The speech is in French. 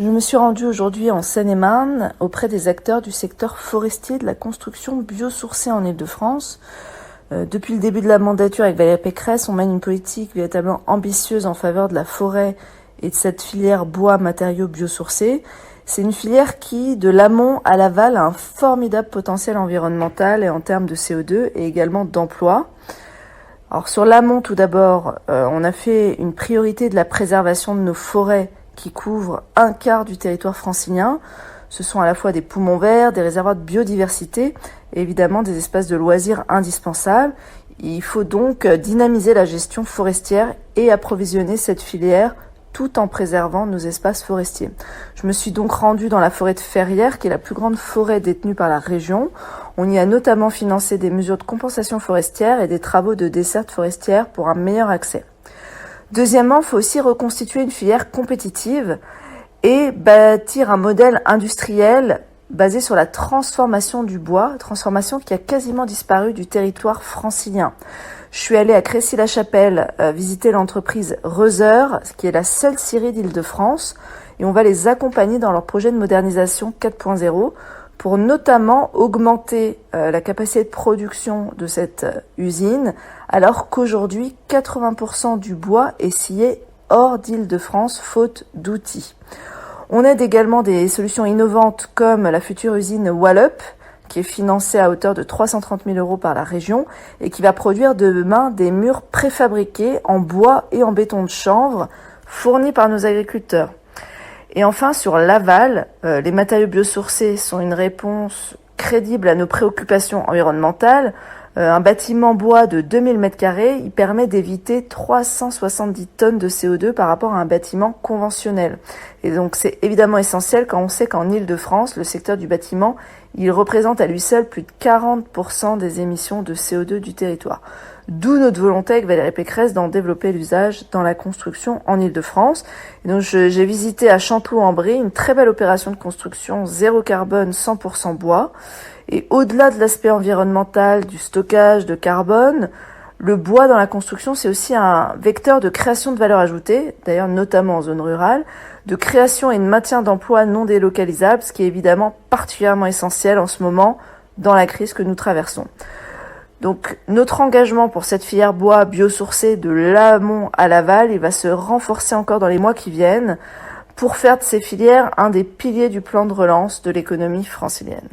Je me suis rendue aujourd'hui en Seine-et-Marne auprès des acteurs du secteur forestier de la construction biosourcée en Île-de-France. Depuis le début de la mandature avec Valérie Pécresse, on mène une politique véritablement ambitieuse en faveur de la forêt et de cette filière bois matériaux biosourcés. C'est une filière qui, de l'amont à l'aval, a un formidable potentiel environnemental et en termes de CO2 et également d'emploi. Alors sur l'amont tout d'abord, on a fait une priorité de la préservation de nos forêts qui couvrent un quart du territoire francilien. Ce sont à la fois des poumons verts, des réservoirs de biodiversité et évidemment des espaces de loisirs indispensables. Il faut donc dynamiser la gestion forestière et approvisionner cette filière tout en préservant nos espaces forestiers. Je me suis donc rendue dans la forêt de Ferrières, qui est la plus grande forêt détenue par la région. On y a notamment financé des mesures de compensation forestière et des travaux de desserte forestière pour un meilleur accès. Deuxièmement, il faut aussi reconstituer une filière compétitive et bâtir un modèle industriel basé sur la transformation du bois, transformation qui a quasiment disparu du territoire francilien. Je suis allée à Crécy-la-Chapelle visiter l'entreprise Reuser, qui est la seule scierie d'Île-de-France, et on va les accompagner dans leur projet de modernisation 4.0 pour notamment augmenter la capacité de production de cette usine, alors qu'aujourd'hui 80% du bois est scié hors d'Île-de-France, faute d'outils. On aide également des solutions innovantes comme la future usine Wallup, qui est financée à hauteur de 330 000 € par la région et qui va produire demain des murs préfabriqués en bois et en béton de chanvre fournis par nos agriculteurs. Et enfin, sur l'aval, les matériaux biosourcés sont une réponse crédible à nos préoccupations environnementales. Un bâtiment bois de 2000 m², il permet d'éviter 370 tonnes de CO2 par rapport à un bâtiment conventionnel. Et donc c'est évidemment essentiel quand on sait qu'en Île-de-France, le secteur du bâtiment, il représente à lui seul plus de 40% des émissions de CO2 du territoire. D'où notre volonté avec Valérie Pécresse d'en développer l'usage dans la construction en Île-de-France. Et donc j'ai visité à Champloux-en-Brie une très belle opération de construction zéro carbone 100% bois. Et au-delà de l'aspect environnemental, du stockage de carbone, le bois dans la construction, c'est aussi un vecteur de création de valeur ajoutée, d'ailleurs notamment en zone rurale, de création et de maintien d'emplois non délocalisables, ce qui est évidemment particulièrement essentiel en ce moment dans la crise que nous traversons. Donc notre engagement pour cette filière bois biosourcée de l'amont à l'aval, il va se renforcer encore dans les mois qui viennent pour faire de ces filières un des piliers du plan de relance de l'économie francilienne.